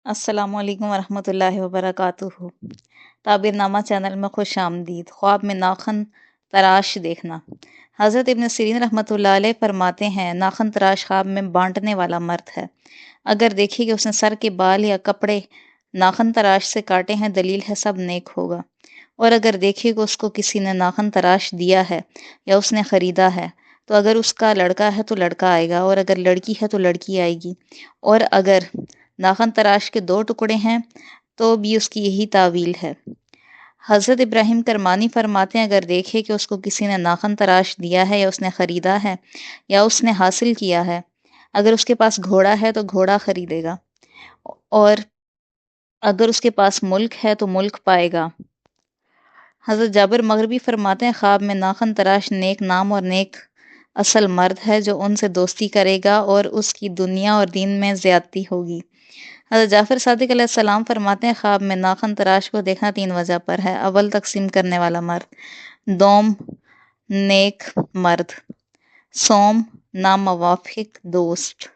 अस्सलाम वालेकुम वरहमतुल्लाहि वबरकातुहू। ताबिर नामा चैनल में खुश आमदीद। ख्वाब में नाखन तराश देखना। हज़रत इब्न सीरीन रहमतुल्लाह अलैह फरमाते हैं, नाखन तराश ख्वाब में बांटने वाला मर्द है। अगर देखिए कि उसने सर के बाल या कपड़े नाखन तराश से काटे हैं, दलील है सब नेक होगा। और अगर देखिए कि उसको किसी ने नाखन तराश दिया है या उसने ख़रीदा है, तो अगर उसका लड़का है तो लड़का आएगा, और अगर लड़की है तो लड़की आएगी। और अगर नाखन तराश के 2 टुकड़े हैं तो भी उसकी यही तावील है। हज़रत इब्राहिम करमानी फरमाते हैं, अगर देखे कि उसको किसी ने नाखन तराश दिया है या उसने ख़रीदा है या उसने हासिल किया है, अगर उसके पास घोड़ा है तो घोड़ा ख़रीदेगा, और अगर उसके पास मुल्क है तो मुल्क पाएगा। हज़रत जाबिर मग़रिबी फरमाते हैं, ख्वाब में नाखन तराश नेक नाम और नेक असल मर्द है जो उनसे दोस्ती करेगा और उसकी दुनिया और दीन में ज़्यादती होगी। हज़रत जाफ़र सादिक़ अलैहिस्सलाम फरमाते हैं, ख्वाब में नाखन तराश को देखना 3 वजह पर है। अव्वल, तक़सीम करने वाला मर्द। दोम, नेक मर्द। सोम, नामवाफ़िक दोस्त।